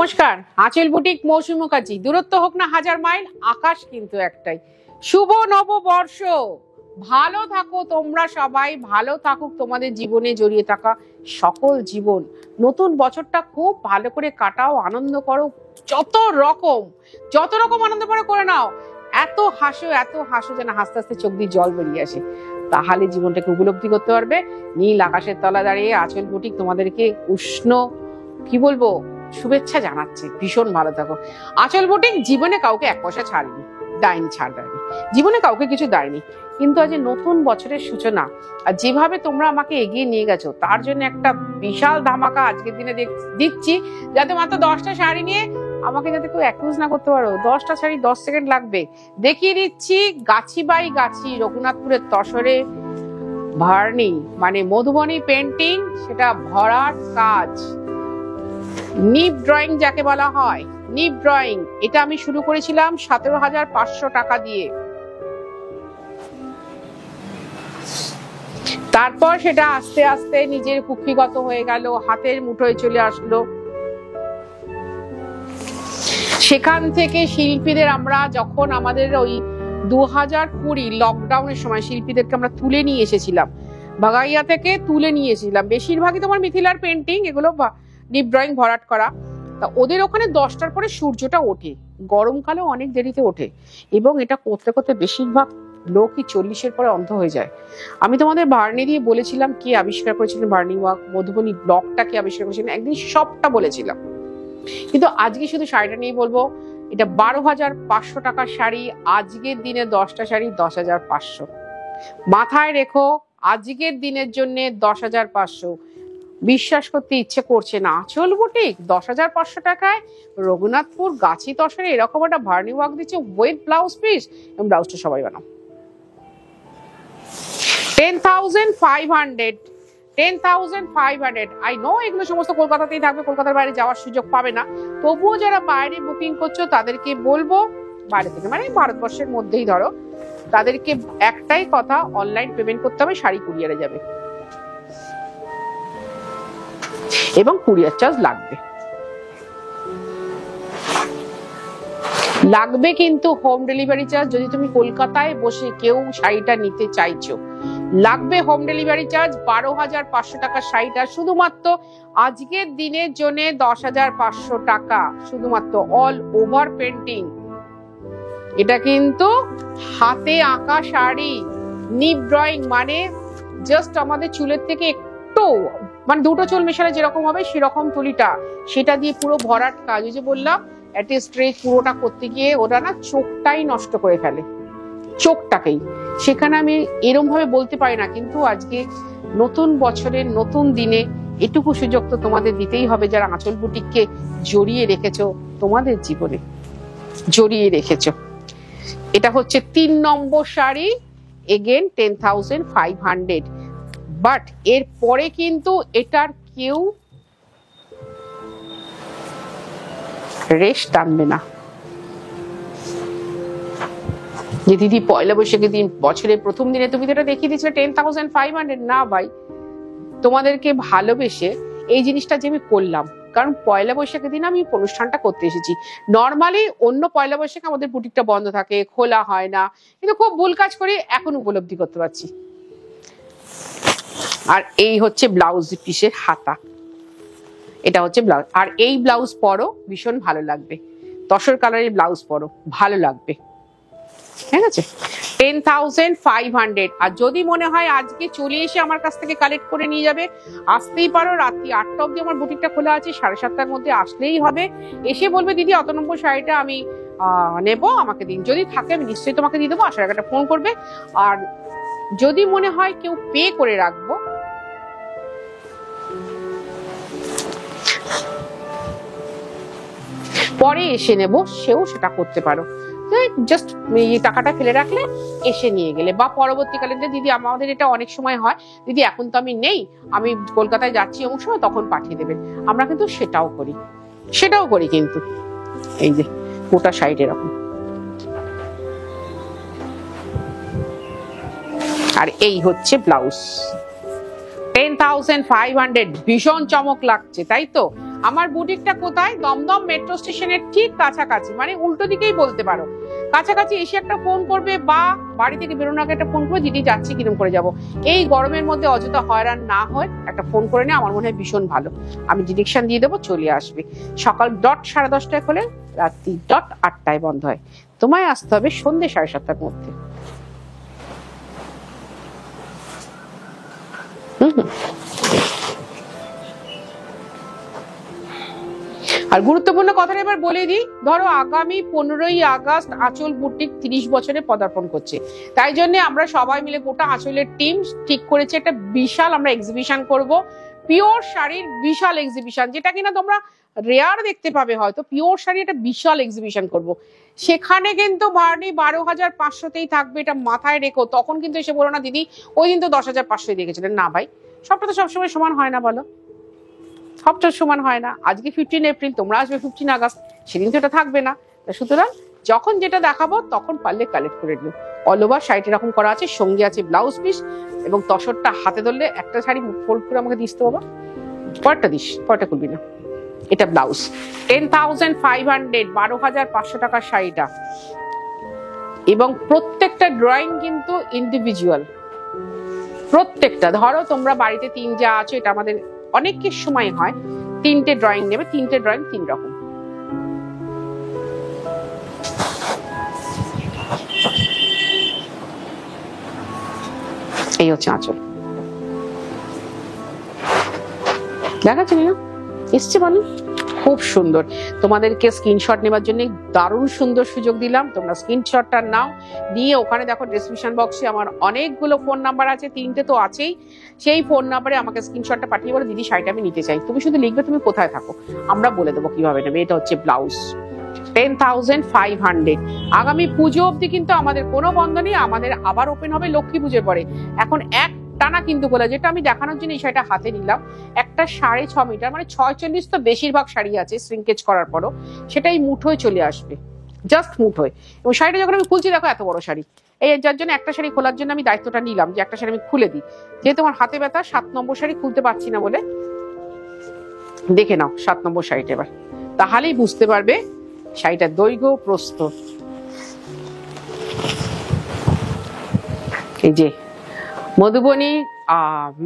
নমস্কার, আঁচল বুটিক মৌসুমী মুখার্জি। দূরত্ব হোক না হাজার মাইল, আকাশ কিন্তু একটাই। শুভ নববর্ষ, ভালো থাকো তোমরা সবাই, ভালো থাকুক তোমাদের জীবনে জড়িয়ে থাকা সকল জীবন। নতুন বছরটা খুব ভালো করে কাটাও, আনন্দ করো, যত রকম আনন্দ করে নাও। এত হাসো যেন হাসতে হাসতে চোখ দিয়ে জল বেরিয়ে আসে। তাহলে জীবনটাকে উপলব্ধি করতে পারবে। নীল আকাশের তলা দাঁড়িয়ে আঁচল বুটিক তোমাদেরকে উষ্ণ কি বলবো শুভেচ্ছা জানাচ্ছে। ভীষণ ভালো থাকো। আঁচল বুটিক জীবনে কাউকে এক পয়সা ছাড়েনি, দেয়নি, জীবনে কাউকে কিছু দেয়নি। কিন্তু আজ নতুন বছরের সূচনা, আর যেভাবে তোমরা আমাকে এগিয়ে নিয়ে গেছো তার জন্য একটা বিশাল ধামাকা আজকের দিনে দিচ্ছি, যাতে মাত্র 10টা শাড়ি নিয়ে আমাকে যাতে কেউ অ্যাকিউজ না করতে পারো। 10টা শাড়ি 10 সেকেন্ড লাগবে। দেখিয়ে দিচ্ছি গাছি বাই গাছি, রঘুনাথপুরের তসরে ভার্নি মানে মধুবনী পেন্টিং, সেটা ভরাট কাজ। নিপ ড্রয়িং যাকে বলা হয়, নিপ ড্রয়িং, এটা আমি শুরু করেছিলাম 17,500 টাকা দিয়ে। তারপর সেটা আস্তে আস্তে নিজের কুক্ষিগত হয়ে গেল, হাতের মুঠোয় চলে আসলো। সেখান থেকে শিল্পীদের আমরা যখন আমাদের ওই 2020 লকডাউনের সময় শিল্পীদেরকে আমরা তুলে নিয়ে এসেছিলাম, বাগাইয়া থেকে তুলে নিয়ে এসেছিলাম। বেশিরভাগই তোমার মিথিলার পেন্টিং, এগুলো ডিপ ড্রয়িং ভরাট করা। তা ওদের ওখানে 10টার পরে সূর্যটা ওঠে, গরমকালে অনেক দেরিতে ওঠে, এবং এটা করতে করতে বেশিরভাগ লোকই 40-এর পরে অন্ধ হয়ে যায়। আমি তোমাদের ভার্নি দিয়ে বলেছিলাম কে আবিষ্কার করেছিলেন ভার্নি ওয়ার্ক, মধুবনী ব্লকটা কে আবিষ্কার করেছিলেন, একদিন সবটা বলেছিলাম। কিন্তু আজকে শুধু শাড়িটা নিয়ে বলবো। এটা 12,500 টাকার শাড়ি। আজকের দিনে 10টা শাড়ি 10,500। মাথায় রেখো, আজকের দিনের জন্য 10,500। বিশ্বাস করতে ইচ্ছে করছে না, আঁচল বুটিক 10,500 টাকায় রঘুনাথপুর গাছি তসরে এরকম একটা ভার্নি ওয়ার্ক দিচ্ছে উইথ ব্লাউজ পিস, এবং ব্লাউজটা সবাই বানাও। 10,500। 10,500। আই নো এগুলো সমস্ত কলকাতাতেই থাকবে, কলকাতার বাইরে যাওয়ার সুযোগ পাবে না। তবুও যারা বাইরে বুকিং করছো তাদেরকে বলবো, বাইরে থেকে মানে ভারতবর্ষের মধ্যেই ধরো, তাদেরকে একটাই কথা, অনলাইন পেমেন্ট করতে হবে, শাড়ি কুরিয়ারে যাবে এবং কুরিয়ার চার্জ লাগবে কিন্তু হোম ডেলিভারি চার্জ। যদি তুমি কলকাতায় বসে কেউ শাড়িটা নিতে চাইছো, লাগবে হোম ডেলিভারি চার্জ। 12,500 টাকার শাড়িটা শুধুমাত্র আজকের দিনের জন্য 10,500 টাকা, শুধুমাত্র অল ওভার পেন্টিং। এটা কিন্তু হাতে আঁকা শাড়ি, নিপ ড্রয়িং, মানে জাস্ট আমাদের চুলের থেকে একটু মানে দুটো চুল মেশালে যেরকম হবে সেরকম তুলিটা, সেটা দিয়ে পুরো ভরাট কাজ। ওই যে বললাম একটা স্ট্রেচ পুরোটা করতে গিয়ে ওরা না চোখটাই নষ্ট করে ফেলে, চোখটাকেই। সেখানে আমি এরম ভাবে বলতে পারি না, কিন্তু আজকে নতুন বছরের নতুন দিনে এটুকু সুযোগ তো তোমাদের দিতেই হবে, যারা আঁচল বুটিককে জড়িয়ে রেখেছো, তোমাদের জীবনে জড়িয়ে রেখেছো। এটা হচ্ছে 3 নম্বর শাড়ি, এগেন 10,500। বাট এর পরে কিন্তু এটার কেউ রেস্ট টানবে না যে দিদি পয়লা বৈশাখের দিন বছরের প্রথম দিনে তুমি যেটা দেখিয়ে দিচ্ছিলে 10,500। না ভাই, তোমাদেরকে ভালোবেসে এই জিনিসটা যে আমি করলাম, কারণ পয়লা বৈশাখের দিন আমি অনুষ্ঠানটা করতে এসেছি। নর্মালি অন্য পয়লা বৈশাখে আমাদের বুটিকটা বন্ধ থাকে, খোলা হয় না, কিন্তু খুব ভুল কাজ করি, এখন উপলব্ধি করতে পারছি। আর এই হচ্ছে ব্লাউজ পিসের হাতা, এটা হচ্ছে ব্লাউজ। আর এই ব্লাউজ পরো, ভীষণ ভালো লাগবে। তসর কালারের ব্লাউজ পরো, ভালো লাগবে। ঠিক আছে, 10,500। আর যদি মনে হয় আজকে চলে এসে আমার কাছ থেকে কালেক্ট করে নিয়ে যাবে, আসতেই পারো। রাত্রি 8টা অব্দি আমার বুটিকটা খোলা আছে, 7:30টার মধ্যে আসলেই হবে। এসে বলবে দিদি অত নম্বর শাড়িটা আমি নেবো, আমাকে দিন। যদি থাকে আমি নিশ্চয়ই তোমাকে দিয়ে দেবো, আসার আগে একটা ফোন করবে। আর যদি মনে হয় কেউ পে করে রাখবো, পরে এসে নেব, সেও সেটা করতে পারো। জাস্ট টাকাটা ফেলে রাখলে এসে নিয়ে গেলে, বা পরবর্তীকালে দিদি আমাদের এটা অনেক সময় হয়, দিদি এখন তো আমি নেই, আমি কলকাতায় যাচ্ছি অমুক সময়, তখন পাঠিয়ে দেবেন। আমরা কিন্তু সেটাও করি কিন্তু। এই যে গোটা সাইড এরকম। আর এই হচ্ছে ব্লাউজ, 10,500। ভীষণ চমক লাগছে তাই তো? আমার বুটিকটা কোথায়? দমদম মেট্রো স্টেশনের ঠিক কাছাকাছি, মানে উল্টো দিকেই বলতে পারো। কাছাকাছি এসে একটা ফোন করবে, বা বাড়ি থেকে বেরোনোর আগে একটা ফোন করবে, দিদি যাচ্ছি, কিরকম করে যাব। এই গরমের মধ্যে অযথা হয়রান না হয় একটা ফোন করে নে, আমার মনে হয় ভীষণ ভালো। আমি ডিরেকশন দিয়ে দেবো, চলে আসবে। সকাল 10:30 খোলে, রাত্রি 8টায় বন্ধ হয়। তোমায় আসতে হবে সন্ধ্যে 7:30টার মধ্যে। আর গুরুত্বপূর্ণ কথাটা এবার বলে দিই, ধরো আগামী 15ই আগস্ট আঁচল বুটিক 30 বছরে পদার্পণ করছে। তাই জন্য আমরা সবাই মিলে গোটা আঁচলের টিম ঠিক করেছে একটা বিশাল আমরা এক্সিবিশন করব, পিওর শাড়ির বিশাল এক্সিবিশন, যেটা কিনা তোমরা রেয়ার দেখতে পাবে হয়তো। পিওর শাড়ি একটা বিশাল এক্সিবিশন করব, সেখানে কিন্তু ভার্নি 12,500তেই থাকবে, এটা মাথায় রেখো। তখন কিন্তু এসে বলো না দিদি ওই দিন তো 10,500 দেখেছিলেন। না ভাই, সবটা তো সবসময় সমান হয় না, বলো, সবটা সমান হয় না। আজকে 15 এপ্রিল, তোমরা আসবে 15 আগস্ট, সেদিন তো এটা থাকবে না। সুতরাং যখন যেটা দেখাবো তখন পারলে কালেক্ট করে নিও। অল ওভার শাড়িটা এরকম করা আছে, সঙ্গে আছে ব্লাউজ পিস এবং তসরটা হাতে ধরলে একটা শাড়ি ফোল্ড করে আমাকে দিস তো বাবা, পরেরটা দিস, পরেরটা খুলবি না। এটা ব্লাউজ 10,500, 12,500 টাকার শাড়িটা। এবং প্রত্যেকটা ড্রয়িং কিন্তু ইন্ডিভিজুয়াল, প্রত্যেকটা। ধরো তোমরা বাড়িতে 3 যা আছো, এটা আমাদের অনেকের সময় হয়, 3টে ড্রয়িং নেবে, 3টে ড্রয়িং 3 রকম। এই হচ্ছে আঁচল, দেখাচ্ছি না এসছে বলো, খুব সুন্দর। তোমাদেরকে স্ক্রিনশট নেবার জন্য দারুণ সুন্দর সুযোগ দিলাম, তোমরা স্ক্রিনশটটা নাও, নিয়ে ওখানে দেখো ডেসক্রিপশন বক্সে আমার অনেকগুলো ফোন নাম্বার আছে, 3টে তো আছেই। সেই ফোন নাম্বারে আমাকে স্ক্রিনশটটা পাঠিয়ে বলো দিদি শাড়িটা আমি নিতে চাই। তুমি শুধু লিখবে তুমি কোথায় থাকো, আমরা বলে দেবো কিভাবে নেবে। এটা হচ্ছে ব্লাউজ 10,500। আগামী পুজো অবধি কিন্তু আমাদের কোনো বন্ধ নেই, আমাদের আবার ওপেন হবে লক্ষ্মী পুজোর পরে। এখন এক টানা কিন্তু বলে, যেটা আমি দেখানোর জন্য এই শাড়িটা হাতে নিলাম, একটা 6.5 মিটার, মানে 640 তো বেশিরভাগ শাড়ি আছে শ্রিঙ্কেজ করার পরও, সেটাই মুঠোয় চলে আসবে, জাস্ট মুঠোয়। এবং শাড়িটা যখন আমি খুলছি, দেখো এত বড় শাড়ি, এই যার জন্য একটা শাড়ি খোলার জন্য আমি দায়িত্বটা নিলাম যে একটা শাড়ি আমি খুলে দিই, যেহেতু আমার হাতে ব্যথা। 7 নম্বর শাড়ি খুলতে পারছি না বলে, দেখে নাও 7 নম্বর শাড়িটা এবার, তাহলেই বুঝতে পারবে শাড়িটার দৈর্ঘ্য প্রস্থ। এই যে মধুবনী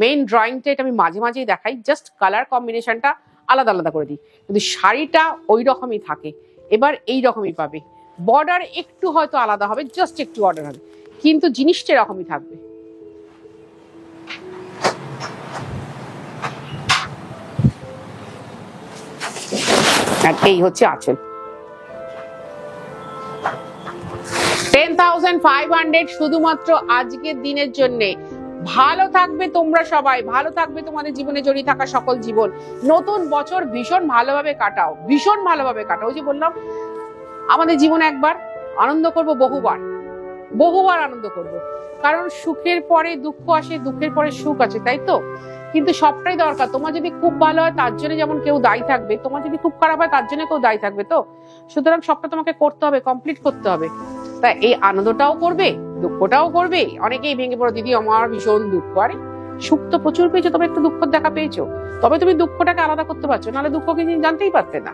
মেইন ড্রয়িংটা, এটা আমি মাঝে মাঝেই দেখাই, জাস্ট কালার কম্বিনেশনটা আলাদা আলাদা করে দিই, কিন্তু শাড়িটা ওই রকমই থাকে। এবার এই রকমই পাবে, বর্ডার একটু হয়তো আলাদা হবে, জাস্ট একটু অর্ডার হবে, কিন্তু জিনিসটা এরকমই থাকবে। আর এই হচ্ছে আঁচল 10,500 শুধুমাত্র আজকের দিনের জন্য। ভালো থাকবে তোমরা সবাই, ভালো থাকবে তোমাদের জীবনে জড়িয়ে থাকা সকল জীবন। নতুন বছর ভীষণ ভালোভাবে কাটাও, ভীষণ ভালোভাবে কাটাও। ওই যে বললাম, আমাদের জীবনে একবার আনন্দ করব, বহুবার বহুবার আনন্দ করব, কারণ সুখের পরে দুঃখ আসে, দুঃখের পরে সুখ আছে, তাই তো? কিন্তু সবটাই দরকার। তোমার যদি খুব ভালো হয় তার জন্য যেমন কেউ দায়ী থাকবে, তোমার যদি খুব খারাপ হয় তার জন্য কেউ দায়ী থাকবে। তো সুতরাং সবটা তোমাকে করতে হবে, কমপ্লিট করতে হবে। তা এই আনন্দটাও করবে, দুঃখটাও করবে। অনেকেই ভেঙে পড়ো, দিদি আমার ভীষণ দুঃখ। আরে সুখ তো প্রচুর পেয়েছো, তবে একটু দুঃখ দেখা পেয়েছো, তবে তুমি দুঃখটাকে আলাদা করতে পারছো, নাহলে দুঃখকে জানতেই পারতে না।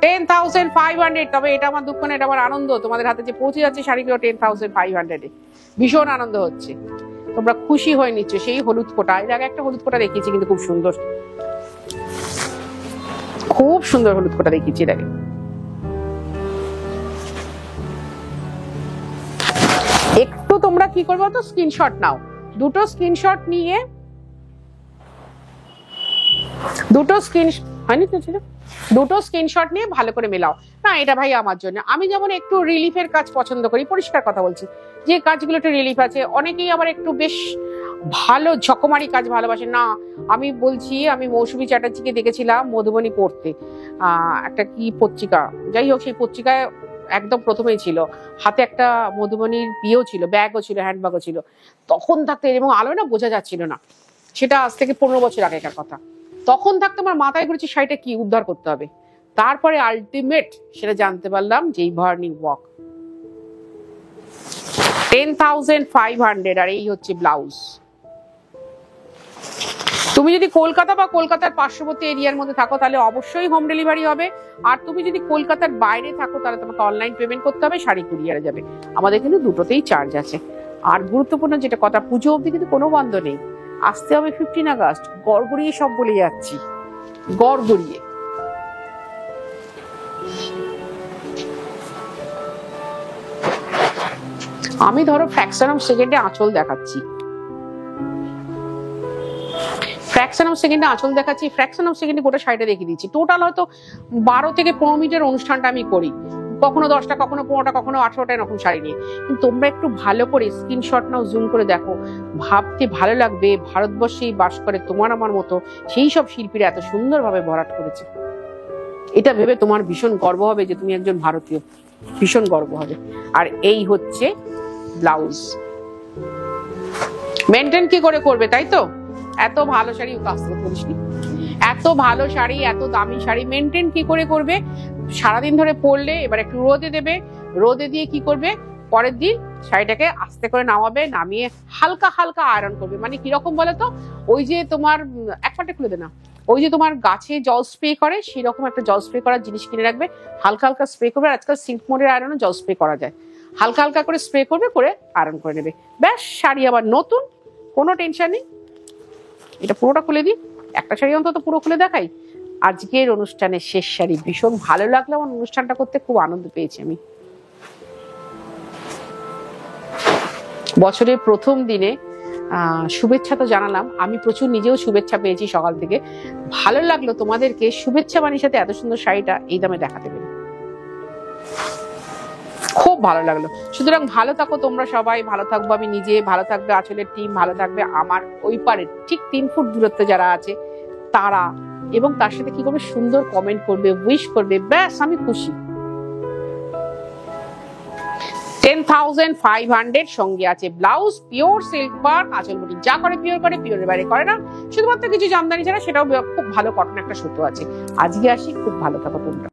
10,500, তবে এটা আমার দুঃখ না, এটা আমার আনন্দ। তোমাদের হাতে যে পৌঁছে যাচ্ছে শাড়িগুলো 10,500-এ, ভীষণ আনন্দ হচ্ছে, তোমরা খুশি হয়ে নিচ্ছ। সেই হলুদ ফোঁটা, এর আগে একটা হলুদ ফোঁটা দেখিয়েছি, কিন্তু খুব সুন্দর, খুব সুন্দর হলুদ ফোঁটা দেখিয়েছি এর আগে। একটু তোমরা কি করবো তো, স্ক্রিনশট নাও, দুটো স্ক্রিনশট নিয়ে, দুটো স্ক্রিনশট নিয়ে ভালো করে মেলাও। না এটা ভাই আমার জন্য, আমি যেমন একটু রিলিফের কাজ পছন্দ করি, পরিষ্কার কথা বলছি, যে কাজগুলো একটু রিলিফ আছে। অনেকেই আবার একটু বেশ ভালো ঝকমারি কাজ ভালোবাসে না। আমি বলছি, আমি মৌসুমী চ্যাটার্জিকে দেখেছিলাম মধুবনী পড়তে, একটা কি পত্রিকা, যাই হোক, সেই পত্রিকায় একদম প্রথমেই ছিল, হাতে একটা মধুবনীর বিয়েও ছিল, ব্যাগও ছিল, হ্যান্ডব্যাগও ছিল। তখন থাকতে, এবং আলোয় না বোঝা যাচ্ছিল না, সেটা আজ থেকে 15 বছর আগেকার কথা। তখন থাকতে আমার মাথায় ঘুরেছি শাড়িটা কি উদ্ধার করতে হবে। তারপরে আলটিমেট সেটা জানতে পারলাম যে এই ভার্নি ওয়ার্ক 10,500। আর এই হচ্ছে ব্লাউজ, তুমি যদি কলকাতা বা কলকাতার পার্শ্ববর্তী এরিয়ার মধ্যে থাকো তাহলে অবশ্যই হোম ডেলিভারি হবে। আর তুমি যদি কলকাতার বাইরে থাকো তাহলে তোমাকে অনলাইন পেমেন্ট করতে হবে, শাড়ি কুরিয়ারে যাবে। আমাদের কিন্তু দুটোতেই চার্জ আছে। আর গুরুত্বপূর্ণ যেটা কথা, পুজো অবধি কিন্তু কোনো বন্ধ নেই। আসতে হবে 15 আগস্ট। গড়গড়িয়ে সব বলে যাচ্ছি, গড়গড়িয়ে। আমি ধরো ফ্র্যাকশন অফ সেকেন্ডে আঁচল দেখাচ্ছি, ফ্র্যাকশন অফ সেকেন্ডে গোটা শাড়িটা দেখিয়ে দিচ্ছি। টোটাল হয়তো 12 থেকে 15 মিনিটের অনুষ্ঠানটা আমি করি, কখনো 10টা, কখনো 15টা, কখনো 18টা এরকম শাড়ি নিয়ে। কিন্তু তোমরা একটু ভালো করে স্ক্রিনশট নাও, জুম করে দেখো, ভাবতে ভালো লাগবে ভারতবর্ষেই বাস করে তোমার আমার মতো সেই সব শিল্পীরা এত সুন্দরভাবে ভরাট করেছে। এটা ভেবে তোমার ভীষণ গর্ব হবে যে তুমি একজন ভারতীয়, ভীষণ গর্ব হবে। আর এই হচ্ছে ব্লাউজ। মেনটেন কি করে করবে, তাই তো? এত ভালো শাড়ি, এত ভালো শাড়ি, এত দামি শাড়ি মেনটেন কি করে করবে? সারাদিন ধরে পরলে এবার একটু রোদে দেবে, রোদে দিয়ে কি করবে, পরের দিন শাড়িটাকে আস্তে করে নামাবে, নামিয়ে হালকা হালকা আয়রন করবে। মানে কিরকম বলে তো, ওই যে তোমার এক পাটে খুলে দে না, ওই যে তোমার গাছে জল স্প্রে করে সেরকম একটা জল স্প্রে করার জিনিস কিনে রাখবে, হালকা হালকা স্প্রে করবে। আজকাল সিল্ক মোডের আয়রনও জল স্প্রে করা যায়, হালকা হালকা করে স্প্রে করবে, করে আয়রন করে নেবে, ব্যাস শাড়ি আবার নতুন, কোনো টেনশন নেই। এটা পুরোটা খুলে দিই, একটা শাড়ি অন্তত পুরো খুলে দেখাই। আজকের অনুষ্ঠানের শেষ শাড়ি, ভীষণ ভালো লাগলো আমার অনুষ্ঠানটা করতে, খুব আনন্দ পেয়েছি আমি। বছরের প্রথম দিনে শুভেচ্ছা তো জানালাম, আমি প্রচুর নিজেও শুভেচ্ছা পেয়েছি সকাল থেকে। ভালো লাগলো তোমাদেরকে শুভেচ্ছা বাণীর সাথে এত সুন্দর শাড়িটা এই দামে দেখাতে পেরে, খুব ভালো লাগলো। সুতরাং ভালো থাকো তোমরা সবাই, ভালো থাকবো আমি নিজে, ভালো থাকবে আঁচলের টিম, ভালো থাকবে আমার ওই পারে ঠিক 3 ফুট দূরত্বে যারা আছে তারা, এবং তার সাথে কি করবে, সুন্দর কমেন্ট করবে, উইশ করবে, ব্যাস আমি খুশি। 10,500 সঙ্গে আছে ব্লাউজ, পিওর সিল্ক ওয়ার্ক, আঁচল বুটি যা করে পিওর করে, পিওরের বাইরে করে না, শুধুমাত্র কিছু জামদানি ছাড়া, সেটাও খুব ভালো কটন একটা সুতো আছে। আজকে আসি, খুব ভালো থাকো তোমরা।